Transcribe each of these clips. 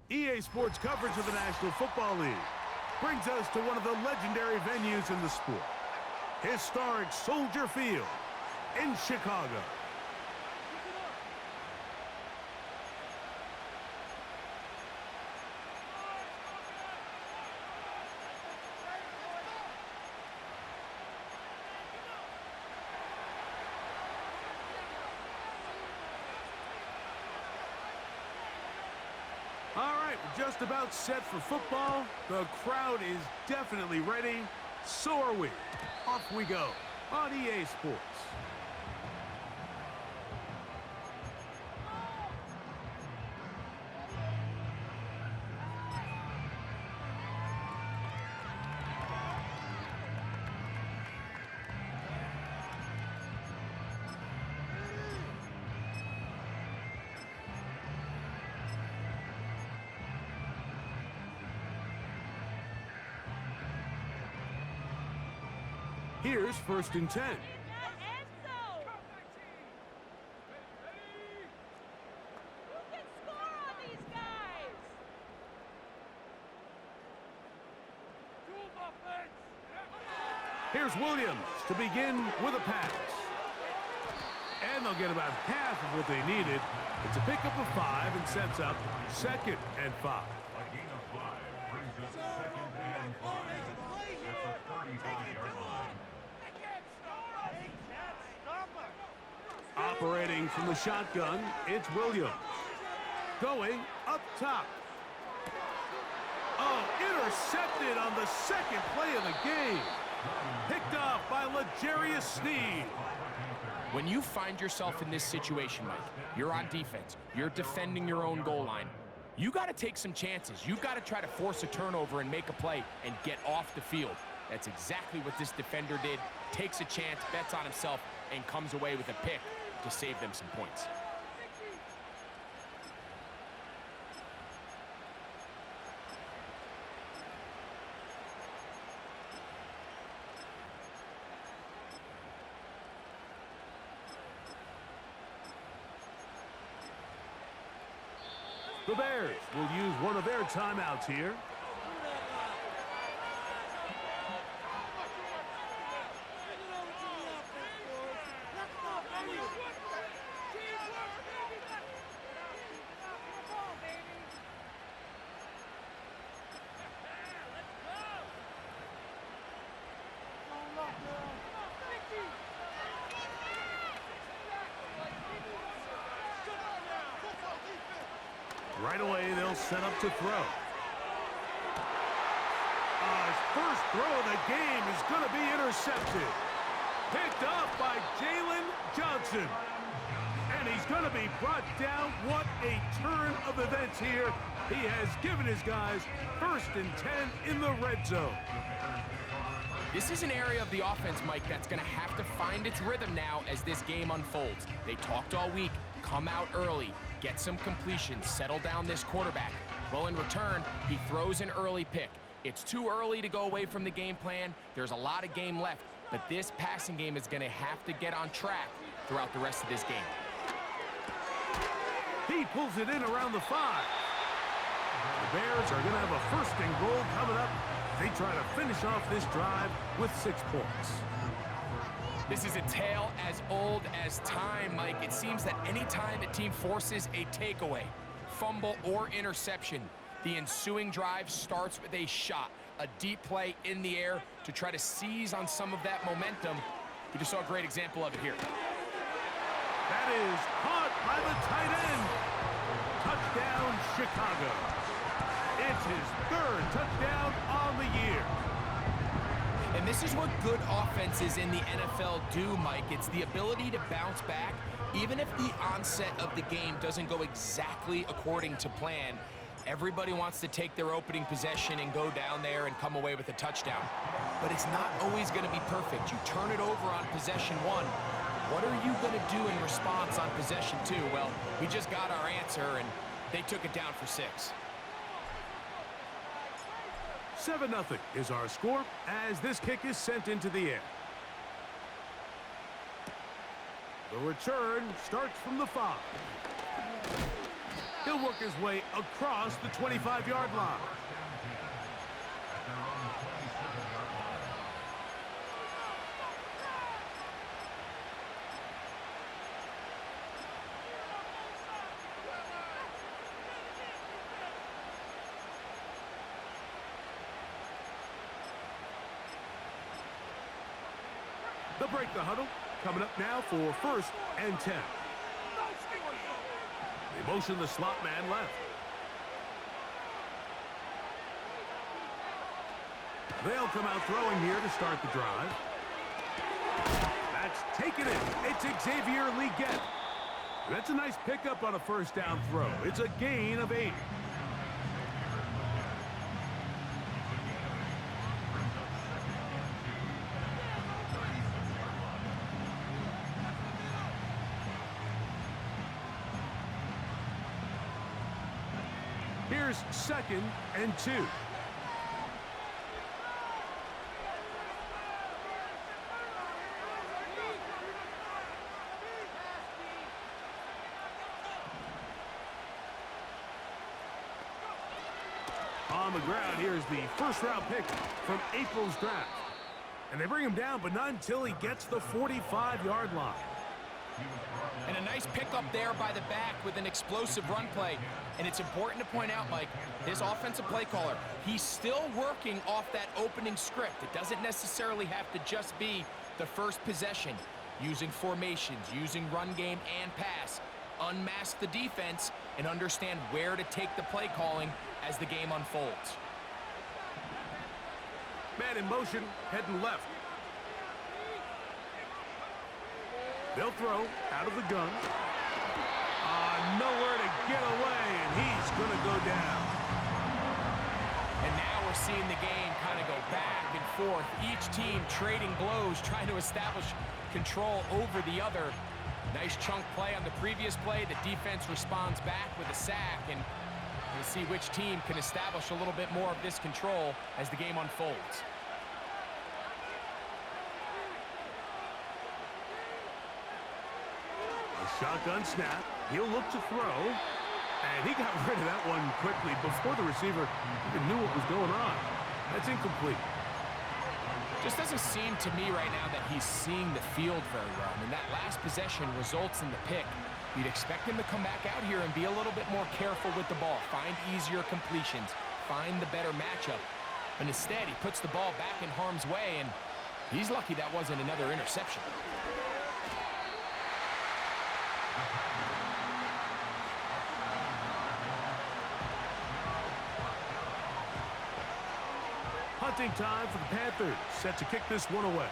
EA Sports coverage of the National Football League brings us to one of the legendary venues in the sport, historic Soldier Field in Chicago. All right, we're just about set for football. The crowd is definitely ready. So are we. Off we go on EA Sports. Here's 1st and 10. Here's Williams to begin with a pass. And they'll get about half of what they needed. It's a pickup of 5 and sets up 2nd and 5. A gain of 5 brings us 2nd and 5 at the 35-yard line. Operating from the shotgun, it's Williams. Going up top. Oh, intercepted on the 2nd play of the game. Picked off by L'Jarius Sneed. When you find yourself in this situation, Mike, you're on defense, you're defending your own goal line, you got to take some chances. You've got to try to force a turnover and make a play and get off the field. That's exactly what this defender did. Takes a chance, bets on himself, and comes away with a pick to save them some points. The Bears will use one of their timeouts here. Right away, they'll set up to throw. His first throw of the game is going to be intercepted. Picked up by Jalen Johnson. And he's going to be brought down. What a turn of events here. He has given his guys 1st and 10 in the red zone. This is an area of the offense, Mike, that's going to have to find its rhythm now as this game unfolds. They talked all week. Come out early, get some completions, settle down this quarterback. Well, in return, he throws an early pick. It's too early to go away from the game plan. There's a lot of game left, but this passing game is going to have to get on track throughout the rest of this game. He pulls it in around the 5. The Bears are going to have a 1st and goal coming up. They try to finish off this drive with 6 points. This is a tale as old as time, Mike. It seems that any time a team forces a takeaway, fumble, or interception, the ensuing drive starts with a shot, a deep play in the air to try to seize on some of that momentum. We just saw a great example of it here. That is caught by the tight end. Touchdown, Chicago. It's his 3rd touchdown on the year. And this is what good offenses in the NFL do, Mike. It's the ability to bounce back, even if the onset of the game doesn't go exactly according to plan. Everybody wants to take their opening possession and go down there and come away with a touchdown. But it's not always going to be perfect. You turn it over on possession 1. What are you going to do in response on possession 2? Well, we just got our answer, and they took it down for 6. 7-0 is our score as this kick is sent into the air. The return starts from the 5. He'll work his way across the 25-yard line. They'll break the huddle. Coming up now for 1st and 10. They motion the slot man left. They'll come out throwing here to start the drive. That's taken in. It's Xavier Legette. That's a nice pickup on a 1st down throw. It's a gain of 8. Here's 2nd and 2. On the ground, here's the 1st-round pick from April's draft. And they bring him down, but not until he gets the 45-yard line. And a nice pickup there by the back with an explosive run play. And it's important to point out, Mike, his offensive play caller, he's still working off that opening script. It doesn't necessarily have to just be the first possession. Using formations, using run game and pass. Unmask the defense and understand where to take the play calling as the game unfolds. Man in motion, heading left. They'll throw out of the gun. Nowhere to get away, and he's going to go down. And now we're seeing the game kind of go back and forth. Each team trading blows, trying to establish control over the other. Nice chunk play on the previous play. The defense responds back with a sack, and we'll see which team can establish a little bit more of this control as the game unfolds. Shotgun snap. He'll look to throw. And he got rid of that one quickly before the receiver even knew what was going on. That's incomplete. Just doesn't seem to me right now that he's seeing the field very well. I mean, that last possession results in the pick. You'd expect him to come back out here and be a little bit more careful with the ball. Find easier completions. Find the better matchup. But instead, he puts the ball back in harm's way, and he's lucky that wasn't another interception. Hunting time for the Panthers, set to kick this one away.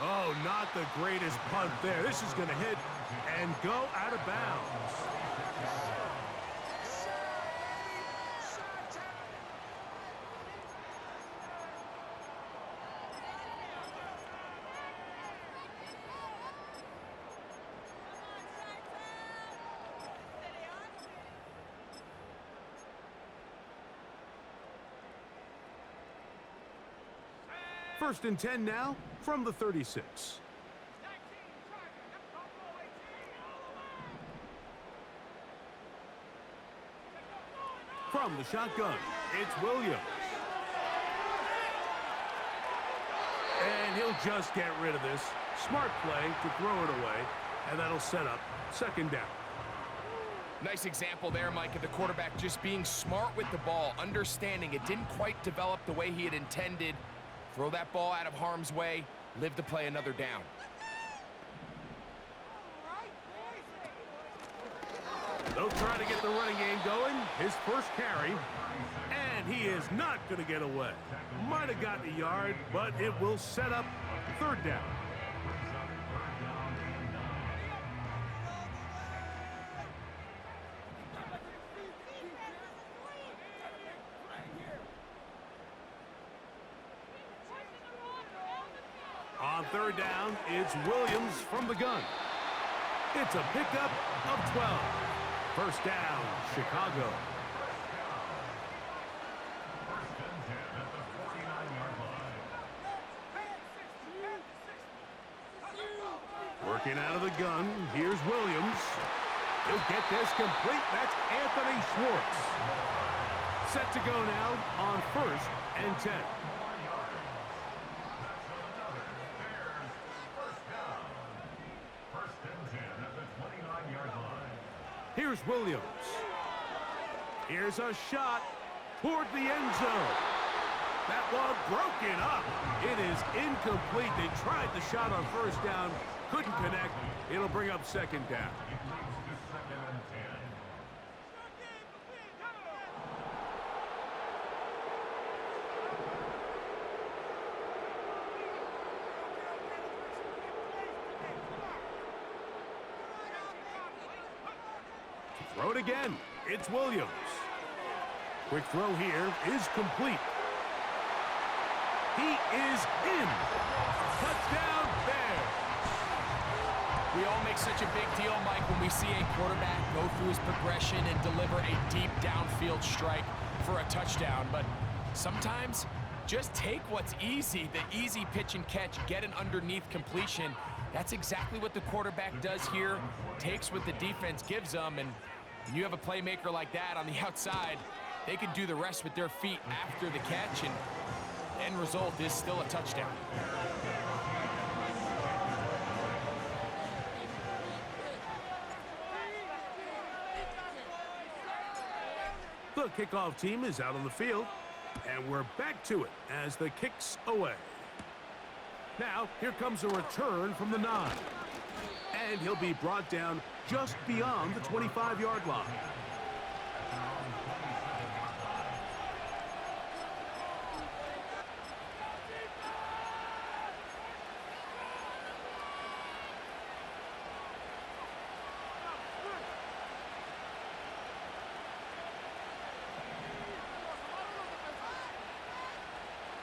Oh, not the greatest punt there. This is going to hit and go out of bounds. First and 10 now from the 36. From the shotgun, it's Williams. And he'll just get rid of this. Smart play to throw it away, and that'll set up 2nd down. Nice example there, Mike, of the quarterback just being smart with the ball, understanding it didn't quite develop the way he had intended. Throw that ball out of harm's way, live to play another down. They'll try to get the running game going. His first carry, and he is not going to get away. Might have gotten a yard, but it will set up 3rd down. On 3rd down, it's Williams from the gun. It's a pickup of 12. First down, Chicago. First and 10 at the 49-yard line. Working out of the gun, here's Williams. He'll get this complete. That's Anthony Schwartz. Set to go now on first and 10. First and 10 at the 29-yard line. Here's Williams. Here's a shot toward the end zone. That one broken up. It is incomplete. They tried the shot on first down, couldn't connect. It'll bring up second down. It leads to second and 10. Throw it again. It's Williams. Quick throw here is complete. He is in. Touchdown there. We all make such a big deal, Mike, when we see a quarterback go through his progression and deliver a deep downfield strike for a touchdown. But sometimes, just take what's easy, the easy pitch and catch, get an underneath completion. That's exactly what the quarterback does here, takes what the defense gives them, and when you have a playmaker like that on the outside, they can do the rest with their feet after the catch, and the end result is still a touchdown. The kickoff team is out on the field, and we're back to it as the kick's away. Now, here comes a return from the 9. And he'll be brought down just beyond the 25-yard line.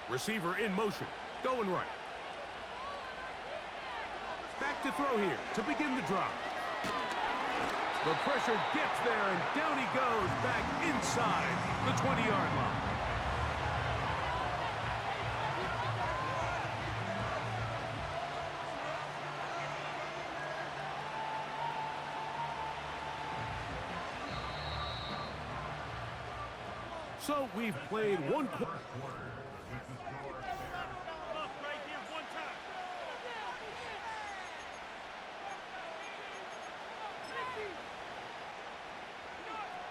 Receiver in motion, going right. Back to throw here to begin the drive. The pressure gets there, and down he goes back inside the 20-yard line. So we've played one quarter.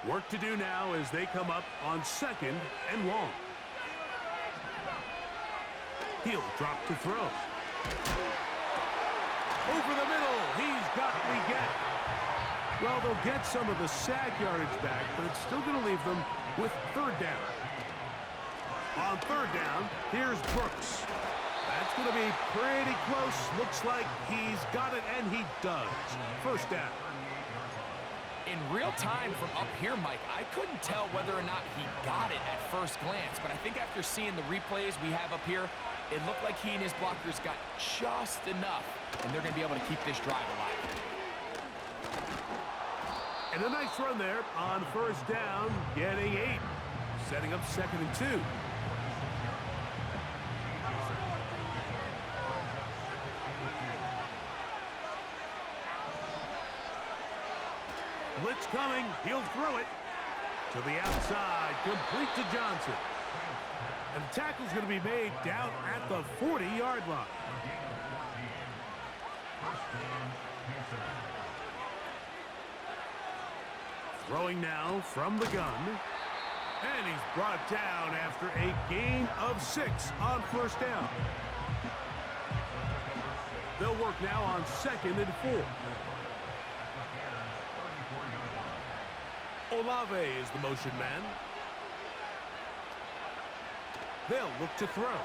Work to do now as they come up on second and long. He'll drop to throw. Over the middle, he's got the gap. Well, they'll get some of the sack yardage back, but it's still going to leave them with third down. On third down, here's Brooks. That's going to be pretty close. Looks like he's got it, and he does. First down. In real time from up here, Mike, I couldn't tell whether or not he got it at first glance, but I think after seeing the replays we have up here, it looked like he and his blockers got just enough, and they're going to be able to keep this drive alive. And a nice run there on first down, getting 8, setting up second and 2. Blitz coming, he'll throw it to the outside, complete to Johnson. And the tackle's going to be made down at the 40-yard line. Throwing now from the gun. And he's brought down after a gain of 6 on first down. They'll work now on second and 4. Olave is the motion man. They'll look to throw.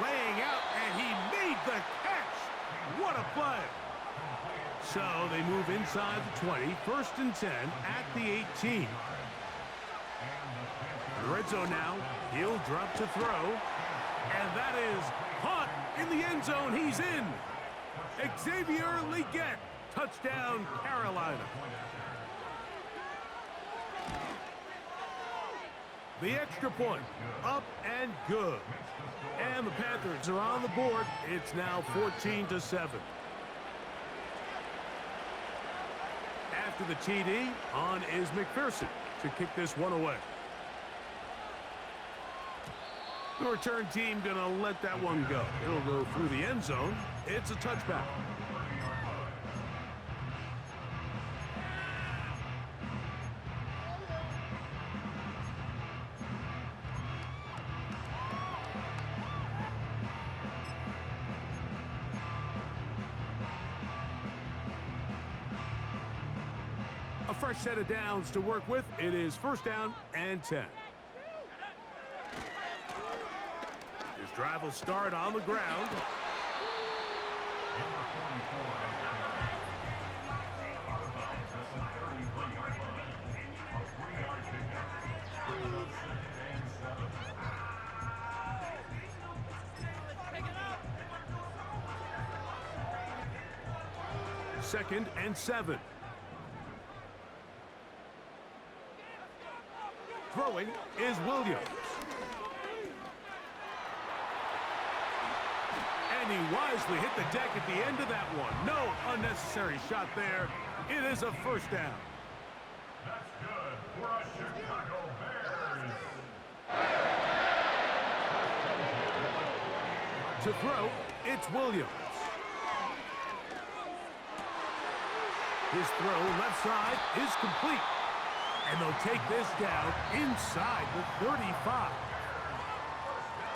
Laying out, and he made the catch. What a play. So they move inside the 20, first and 10 at the 18. Red zone now. He'll drop to throw. And that is caught in the end zone. He's in. Xavier Legette. Touchdown, Carolina. The extra point, up and good. And the Panthers are on the board. It's now 14-7. After the TD, on is McPherson to kick this one away. The return team gonna let that one go. It'll go through the end zone. It's a touchback. A fresh set of downs to work with. It is first down and 10. His drive will start on the ground. Second and 7. Throwing is Williams. And he wisely hit the deck at the end of that one. No unnecessary shot there. It is a first down. That's good for a Chicago Bears. To throw, it's Williams. His throw left side is complete. And they'll take this down inside the 35.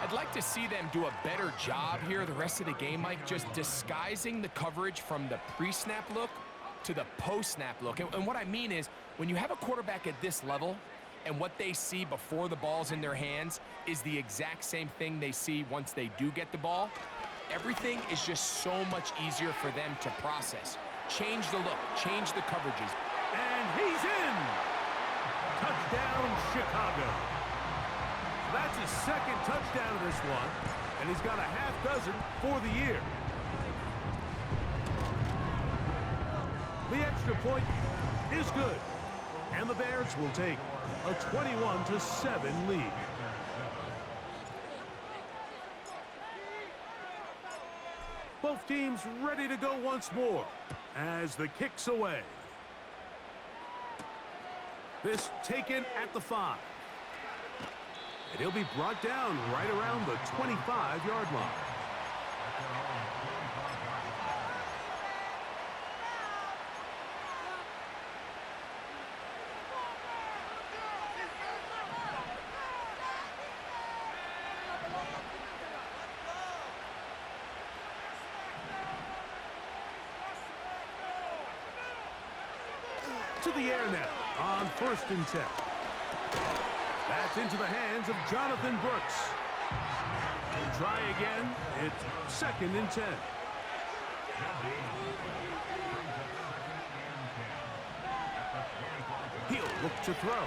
I'd like to see them do a better job here the rest of the game, Mike, just disguising the coverage from the pre-snap look to the post-snap look. And what I mean is, when you have a quarterback at this level and what they see before the ball's in their hands is the exact same thing they see once they do get the ball, everything is just so much easier for them to process. Change the look, change the coverages. And he's in! Touchdown, Chicago. That's his second touchdown of this one, and he's got a half dozen for the year. The extra point is good, and the Bears will take a 21-7 lead. Both teams ready to go once more as the kick's away. This taken at the 5. And he'll be brought down right around the 25-yard line. To the air now on 1st and 10. That's into the hands of Jonathan Brooks. And try again. It's 2nd and 10. He'll look to throw.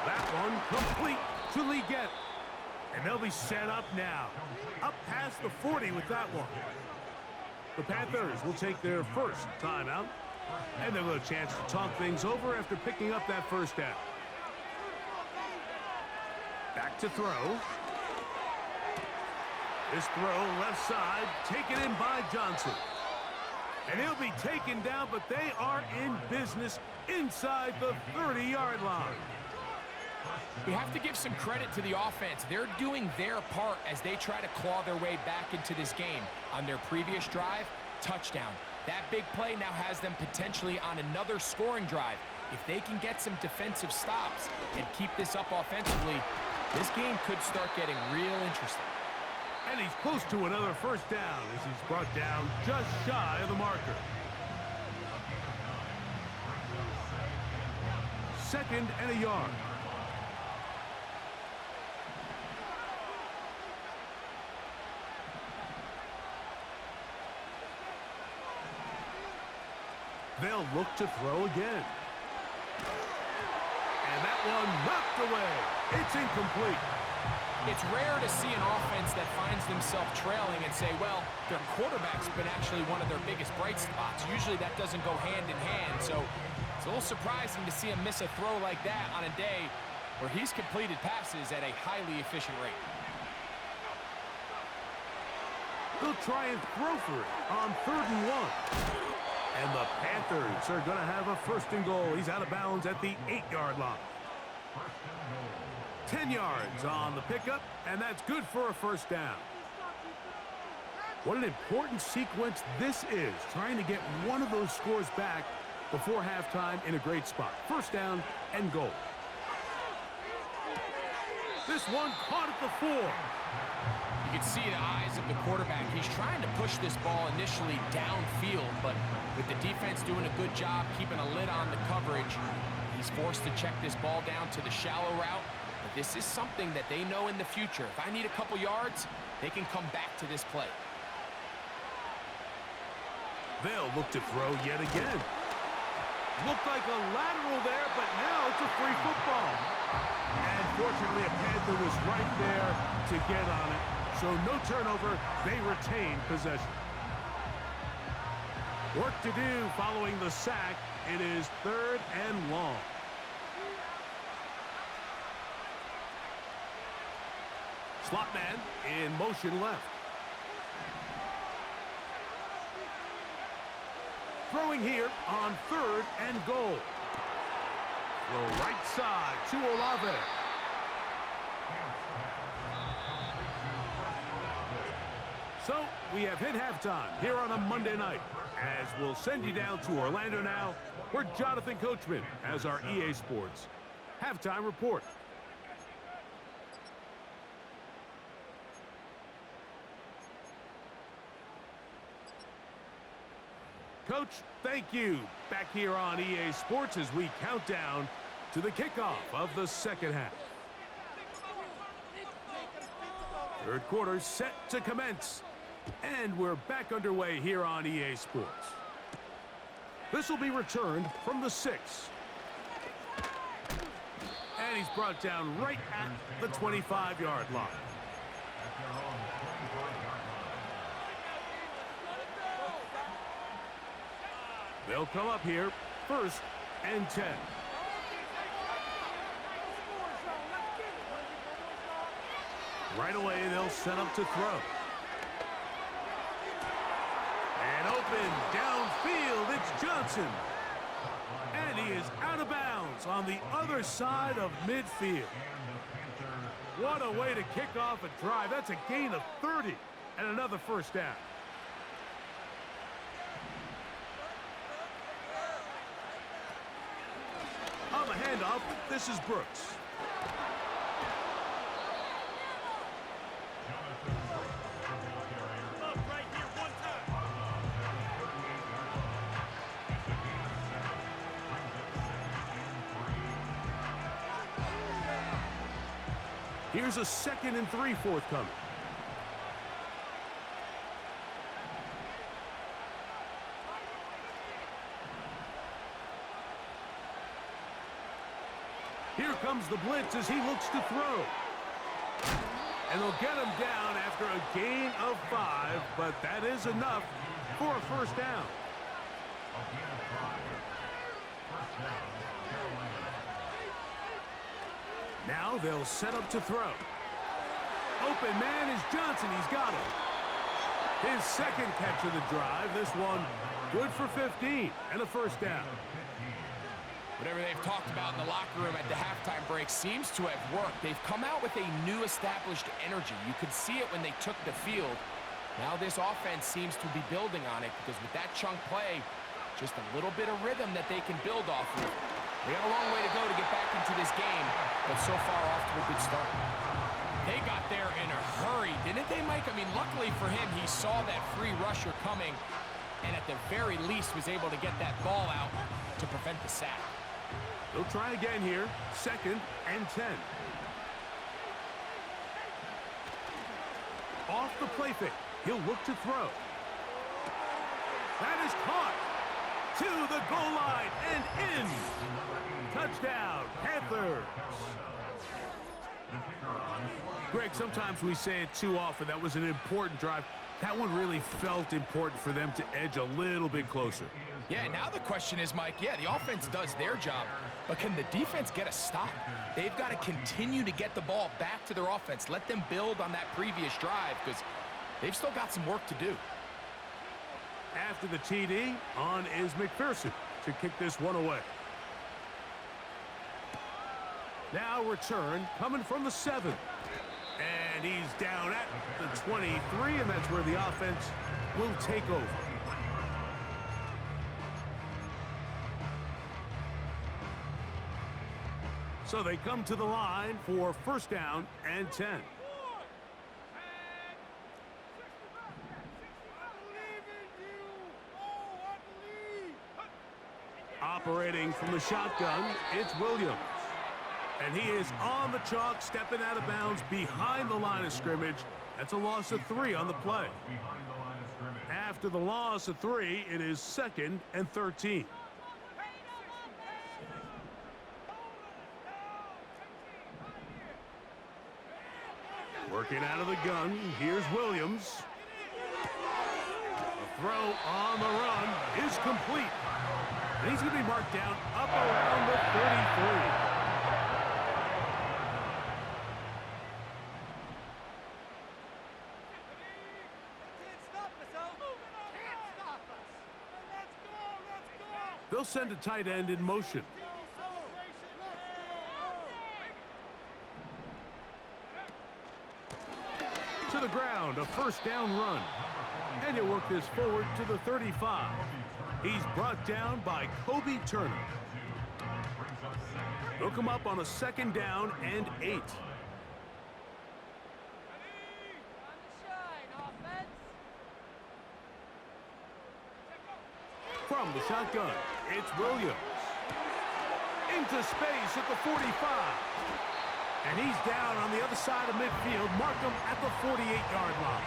That one complete to Legette. And they'll be set up now. Up past the 40 with that one. The Panthers will take their first timeout. And they'll have a chance to talk things over after picking up that first down. Back to throw. This throw left side taken in by Johnson. And he'll be taken down, but they are in business inside the 30-yard line. We have to give some credit to the offense. They're doing their part as they try to claw their way back into this game. On their previous drive, touchdown. That big play now has them potentially on another scoring drive. If they can get some defensive stops and keep this up offensively, this game could start getting real interesting. And he's close to another first down as he's brought down just shy of the marker. 2nd and a yard. They'll look to throw again. And that one knocked away. It's incomplete. It's rare to see an offense that finds themselves trailing and say, well, their quarterback's been actually one of their biggest bright spots. Usually that doesn't go hand in hand, so it's a little surprising to see him miss a throw like that on a day where he's completed passes at a highly efficient rate. They'll try and throw for it on 3rd and 1. And the Panthers are going to have a 1st and goal. He's out of bounds at the 8-yard line. 10 yards on the pickup, and that's good for a 1st down. What an important sequence this is, trying to get one of those scores back before halftime in a great spot. 1st down and goal. This one caught at the 4. You can see the eyes of the quarterback. He's trying to push this ball initially downfield, but with the defense doing a good job keeping a lid on the coverage, he's forced to check this ball down to the shallow route. But this is something that they know in the future. If I need a couple yards, they can come back to this play. They'll look to throw yet again. Looked like a lateral there, but now it's a free football. And fortunately, a Panther was right there to get on it. So no turnover, they retain possession. Work to do following the sack. It is 3rd and long. Slot man in motion left. Throwing here on 3rd and goal. Throw right side to Olave. So we have hit halftime here on a Monday night, as we'll send you down to Orlando now, where Jonathan Coachman has our EA Sports halftime report. Coach, thank you. Back here on EA Sports as we count down to the kickoff of the 2nd half. 3rd quarter set to commence. And we're back underway here on EA Sports. This will be returned from the 6. And he's brought down right at the 25-yard line. They'll come up here, 1st and 10. Right away, they'll set up to throw. And open downfield, it's Johnson. And he is out of bounds on the other side of midfield. What a way to kick off a drive. That's a gain of 30 and another 1st down. On the handoff, this is Brooks. Here's a 2nd and 3 forthcoming. Here comes the blitz as he looks to throw. And they'll get him down after a gain of 5, but that is enough for a 1st down. Now they'll set up to throw. Open man is Johnson. He's got him. His 2nd catch of the drive. This one good for 15 and a 1st down. Whatever they've talked about in the locker room at the halftime break seems to have worked. They've come out with a new established energy. You could see it when they took the field. Now this offense seems to be building on it because with that chunk play, just a little bit of rhythm that they can build off of. They got a long way to go to get back into this game, but so far off to a good start. They got there in a hurry, didn't they, Mike? I mean, luckily for him, he saw that free rusher coming and at the very least was able to get that ball out to prevent the sack. They'll try again here, 2nd and 10. Off the play fake. He'll look to throw. That is caught to the goal line and in. Touchdown, Panthers. Greg, sometimes we say it too often. That was an important drive. That one really felt important for them to edge a little bit closer. Yeah, now the question is, Mike, yeah, the offense does their job, but can the defense get a stop? They've got to continue to get the ball back to their offense. Let them build on that previous drive because they've still got some work to do. After the TD, on is McPherson to kick this one away. Now return coming from the 7. And he's down at the 23, and that's where the offense will take over. So they come to the line for first down and 10. Operating from the shotgun, it's Williams. And he is on the chalk, stepping out of bounds behind the line of scrimmage. That's a loss of 3 on the play. After the loss of 3, it is 2nd and 13. Working out of the gun, here's Williams. The throw on the run is complete. And he's going to be marked down up around the 33. They'll send a tight end in motion. To the ground, a first down run. And he'll work this forward to the 35. He's brought down by Kobe Turner. They'll come up on a 2nd down and 8. From the shotgun, it's Williams. Into space at the 45. And he's down on the other side of midfield. Mark him at the 48-yard line.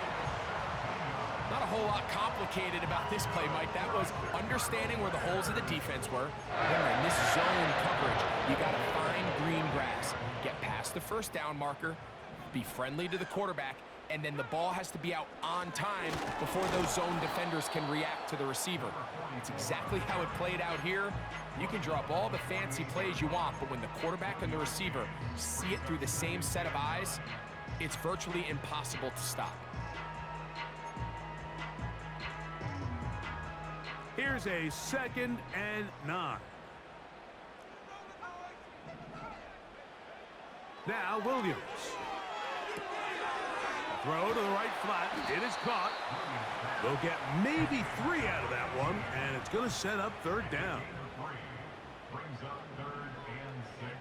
Not a whole lot complicated about this play, Mike. That was understanding where the holes of the defense were. Remember, in this zone coverage, you got to find green grass. Get past the first down marker, be friendly to the quarterback, and then the ball has to be out on time before those zone defenders can react to the receiver. It's exactly how it played out here. You can draw up all the fancy plays you want, but when the quarterback and the receiver see it through the same set of eyes, it's virtually impossible to stop. Here's a 2nd and 9. Now Williams. Throw to the right flat. It is caught. They'll get maybe 3 out of that one, and it's going to set up 3rd down. Brings up 3rd and 6.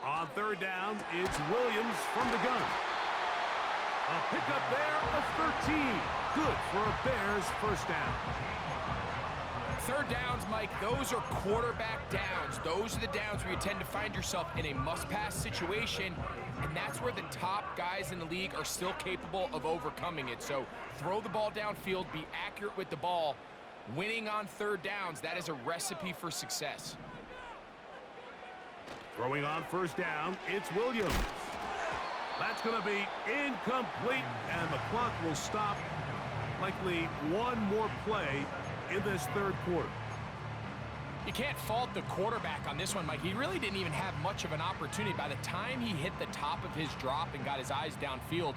On 3rd down, it's Williams from the gun. A pickup there of 13. Good for a Bears first down. 3rd downs, Mike, those are quarterback downs. Those are the downs where you tend to find yourself in a must-pass situation, and that's where the top guys in the league are still capable of overcoming it. So throw the ball downfield, be accurate with the ball. Winning on 3rd downs, that is a recipe for success. Throwing on first down, it's Williams. That's going to be incomplete, and the clock will stop. Likely one more play in this 3rd quarter. You can't fault the quarterback on this one, Mike. He really didn't even have much of an opportunity. By the time he hit the top of his drop and got his eyes downfield,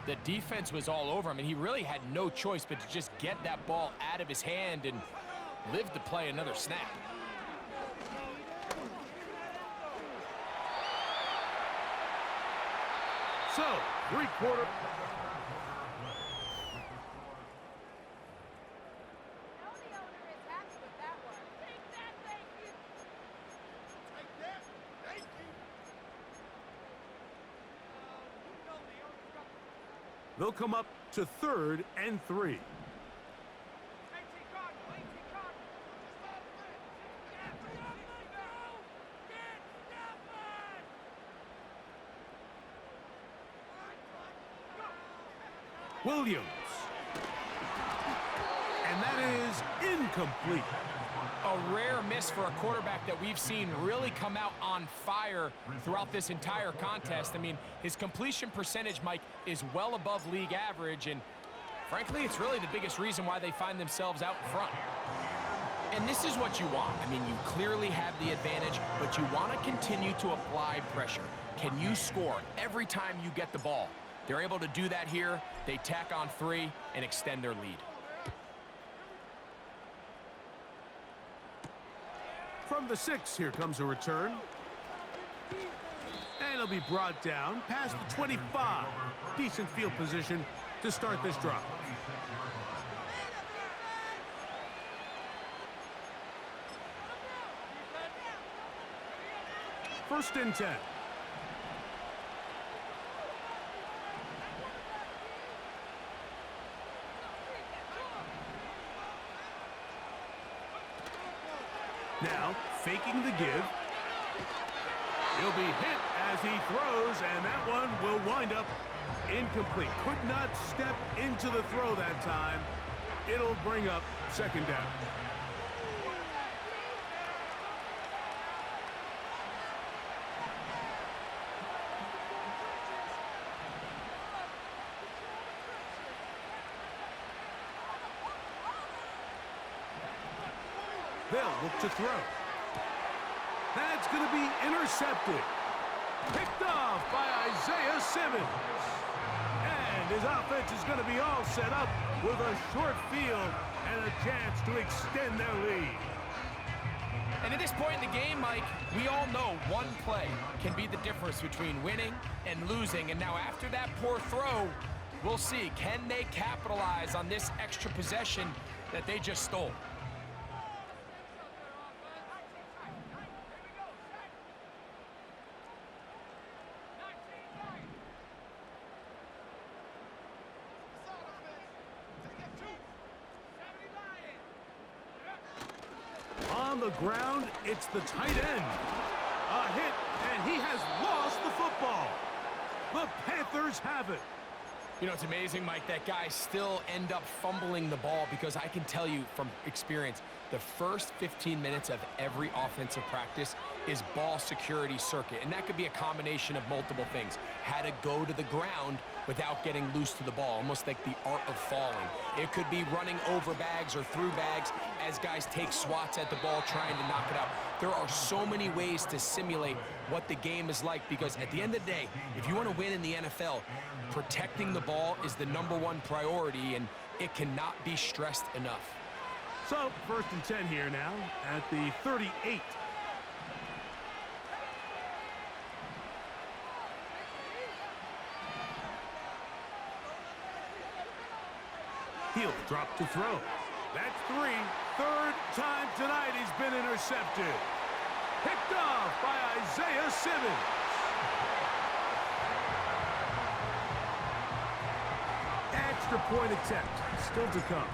the defense was all over him, and he really had no choice but to just get that ball out of his hand and live to play another snap. So, 3-quarter. They'll come up to 3rd and 3. Williams. And that is incomplete. A rare miss for a quarterback that we've seen really come out on fire throughout this entire contest. I mean, his completion percentage, Mike, is well above league average, and frankly, it's really the biggest reason why they find themselves out in front. And this is what you want. I mean, you clearly have the advantage, but you want to continue to apply pressure. Can you score every time you get the ball? They're able to do that here. They tack on 3 and extend their lead. From the 6, here comes a return. And it'll be brought down past the 25. Decent field position to start this drive. First and 10. Now, faking the give. He'll be hit as he throws, and that one will wind up incomplete. Could not step into the throw that time. It'll bring up second down. They'll look to throw. That's going to be intercepted. Picked off by Isaiah Simmons. And his offense is going to be all set up with a short field and a chance to extend their lead. And at this point in the game, Mike, we all know one play can be the difference between winning and losing. And now after that poor throw, we'll see, can they capitalize on this extra possession that they just stole? On the ground, it's the tight end. A hit, and he has lost the football. The Panthers have it. You know, it's amazing, Mike, that guys still end up fumbling the ball, because I can tell you from experience, the first 15 minutes of every offensive practice is ball security circuit, and that could be a combination of multiple things. How to go to the ground without getting loose to the ball, almost like the art of falling. It could be running over bags or through bags as guys take swats at the ball trying to knock it out. There are so many ways to simulate what the game is like, because at the end of the day, if you want to win in the NFL, protecting the ball is the #1 priority, and it cannot be stressed enough. So, first and 10 here now at the 38. He'll drop to throw. That's 3. Third time tonight he's been intercepted. Picked off by Isaiah Simmons. Extra point attempt still to come.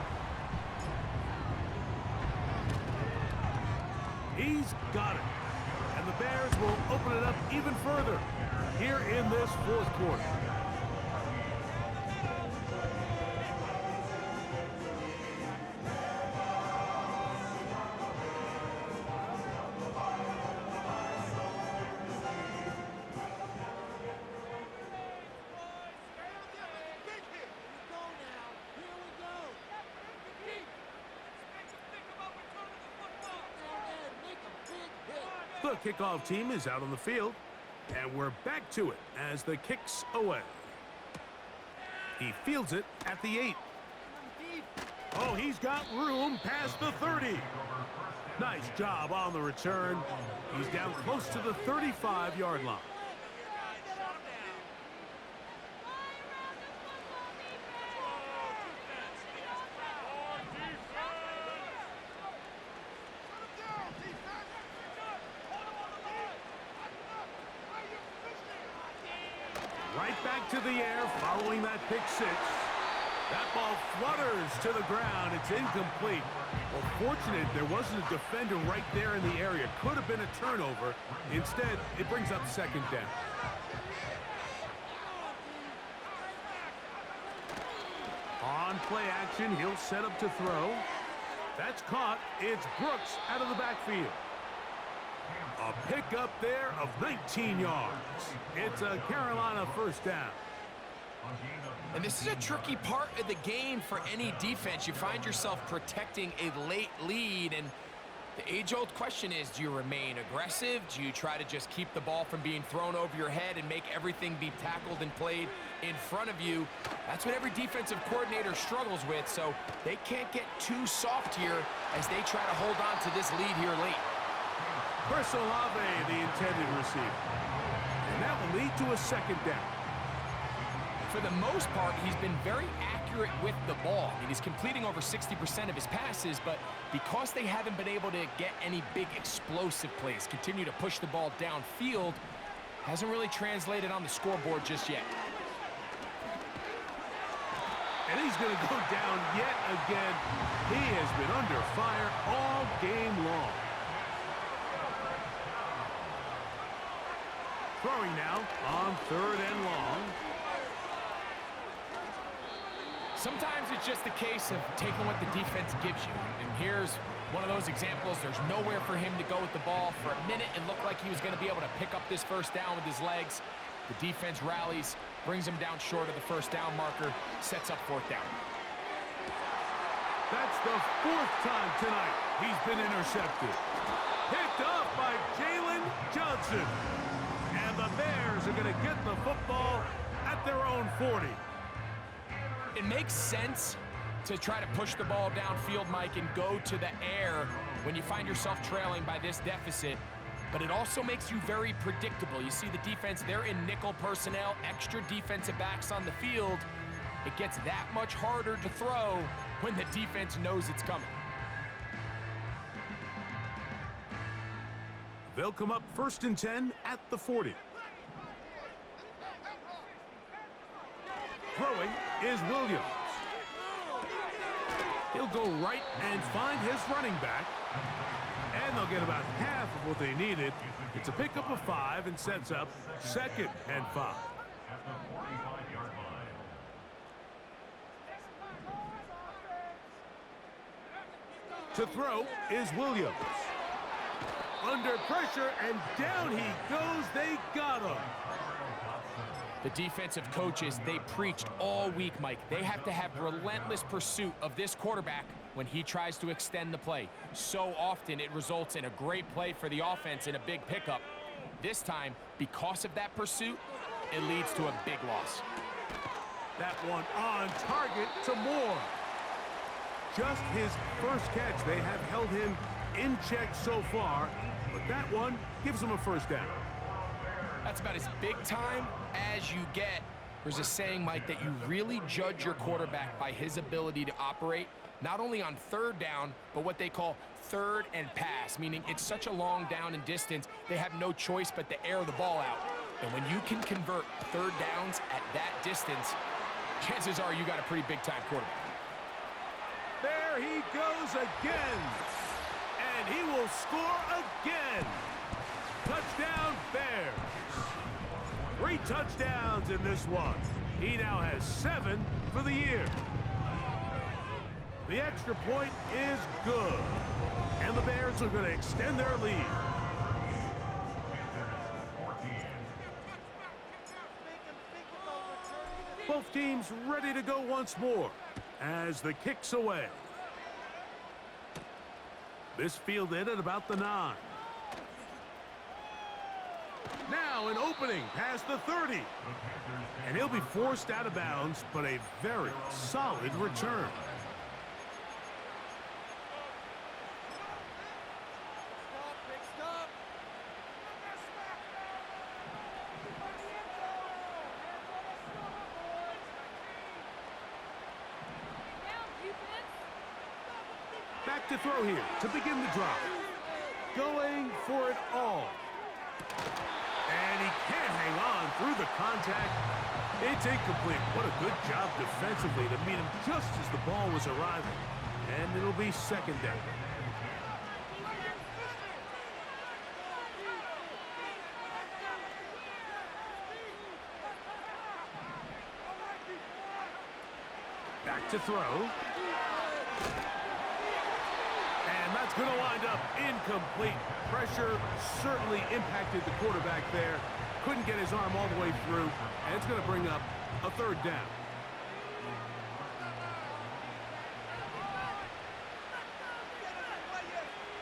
He's got it. And the Bears will open it up even further here in this fourth quarter. The kickoff team is out on the field, and we're back to it as the kick's away. He fields it at the 8. Oh, he's got room past the 30. Nice job on the return. He's down close to the 35-yard line. Right back to the air following that pick 6. That ball flutters to the ground. It's incomplete. Well, fortunate there wasn't a defender right there in the area. Could have been a turnover. Instead, it brings up second down. On play action, he'll set up to throw. That's caught. It's Brooks out of the backfield. A pickup there of 19 yards. It's a Carolina first down. And this is a tricky part of the game for any defense. You find yourself protecting a late lead, and the age-old question is, do you remain aggressive? Do you try to just keep the ball from being thrown over your head and make everything be tackled and played in front of you? That's what every defensive coordinator struggles with, so they can't get too soft here as they try to hold on to this lead here late. Chris Olave, the intended receiver. And that will lead to a second down. For the most part, he's been very accurate with the ball. I mean, he's completing over 60% of his passes, but because they haven't been able to get any big explosive plays, continue to push the ball downfield, hasn't really translated on the scoreboard just yet. And he's going to go down yet again. He has been under fire all game long. Throwing now on 3rd and long. Sometimes it's just a case of taking what the defense gives you. And here's one of those examples. There's nowhere for him to go with the ball. For a minute, it looked like he was going to be able to pick up this first down with his legs. The defense rallies, brings him down short of the first down marker, sets up 4th down. That's the 4th time tonight he's been intercepted. Picked up by Jalen Johnson. And the Bears are going to get the football at their own 40. It makes sense to try to push the ball downfield, Mike, and go to the air when you find yourself trailing by this deficit. But it also makes you very predictable. You see the defense, they're in nickel personnel, extra defensive backs on the field. It gets that much harder to throw when the defense knows it's coming. They'll come up 1st and 10 at the 40. Throwing is Williams. He'll go right and find his running back. And they'll get about half of what they needed. It's a pickup of 5 and sets up 2nd and 5. At the 45-yard line. To throw is Williams. Under pressure, and down he goes. They got him. The defensive coaches, they preached all week, Mike. They have to have relentless pursuit of this quarterback when he tries to extend the play. So often it results in a great play for the offense and a big pickup. This time, because of that pursuit, it leads to a big loss. That one on target to Moore. Just his first catch. They have held him in check so far, but that one gives him a first down. That's about as big time as you get. There's a saying, Mike, that you really judge your quarterback by his ability to operate, not only on 3rd down, but what they call 3rd and pass, meaning it's such a long down and distance, they have no choice but to air the ball out. And when you can convert 3rd downs at that distance, chances are you got a pretty big-time quarterback. There he goes again. And he will score again. Touchdown, Bears. 3 touchdowns in this one. He now has 7 for the year. The extra point is good. And the Bears are going to extend their lead. Both teams ready to go once more as the kick's away. This fielded at about the 9. Now an opening past the 30. And he'll be forced out of bounds, but a very solid return. Back to throw here to begin the drive. Going for it all. And he can't hang on through the contact. It's incomplete. What a good job defensively to meet him just as the ball was arriving. And it'll be 2nd down. Back to throw. And that's going to wind up incomplete. Pressure certainly impacted the quarterback there. Couldn't get his arm all the way through, and it's going to bring up a third down.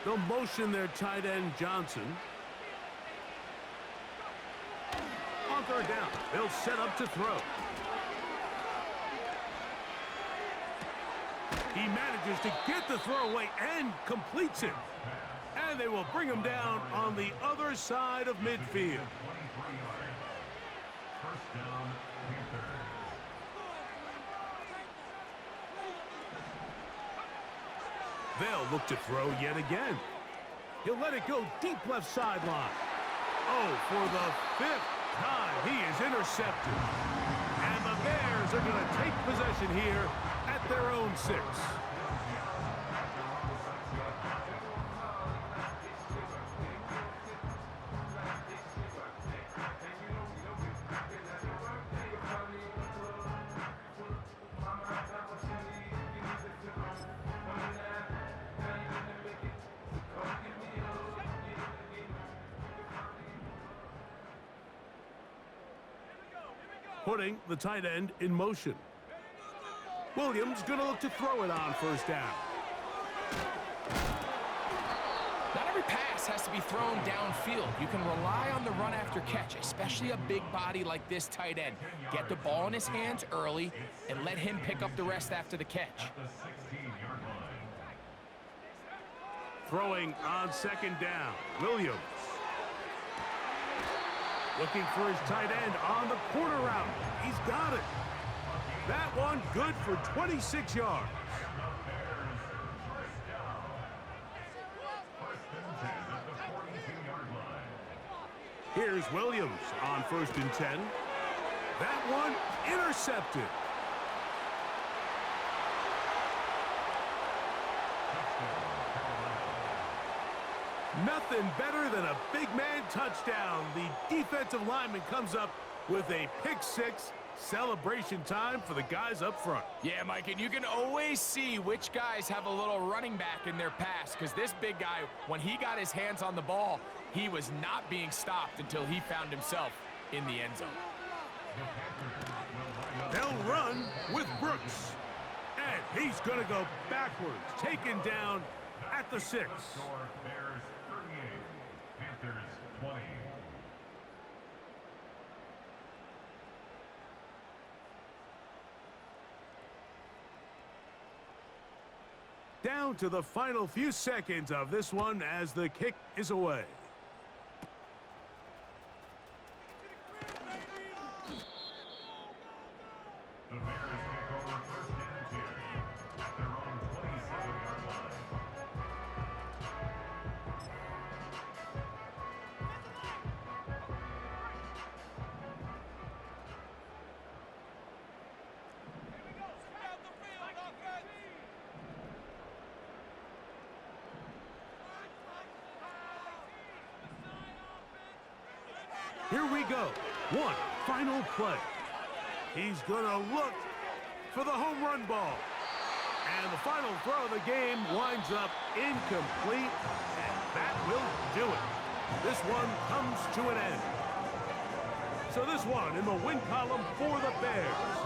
They'll motion their tight end, Johnson. On third down, they'll set up to throw. He manages to get the throw away and completes it. And they will bring him down on the other side of midfield. First down, Panthers. They'll look to throw yet again. He'll let it go deep left sideline. Oh, for the 5th time, he is intercepted. And the Bears are going to take possession here at their own 6. Putting the tight end in motion. Williams going to look to throw it on first down. Not every pass has to be thrown downfield. You can rely on the run after catch, especially a big body like this tight end. Get the ball in his hands early and let him pick up the rest after the catch. The 16-yard line. Throwing on second down. Williams. Looking for his tight end on the corner route. He's got it. That one good for 26 yards. Here's Williams on 1st and 10. That one intercepted. Nothing better than a big man touchdown. The defensive lineman comes up with a pick-6. Celebration time for the guys up front. Yeah, Mike, and you can always see which guys have a little running back in their pass, because this big guy, when he got his hands on the ball, he was not being stopped until he found himself in the end zone. They'll run with Brooks. And he's going to go backwards, taken down at the 6. Bears 38, Panthers 20. Down to the final few seconds of this one as the kick is away. The Bears take over 1st and 10 at their own 27-yard line. Here we go. One final play. He's going to look for the home run ball. And the final throw of the game winds up incomplete. And that will do it. This one comes to an end. So this one in the win column for the Bears.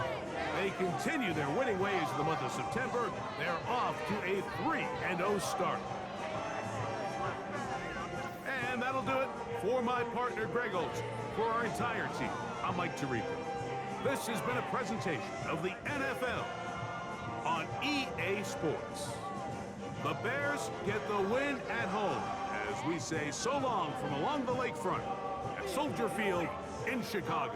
They continue their winning ways in the month of September. They're off to a 3-0 start. And that'll do it for my partner, Greg Olson. For our entire team, I'm Mike Tirico. This has been a presentation of the NFL on EA Sports. The Bears get the win at home as we say so long from along the lakefront at Soldier Field in Chicago.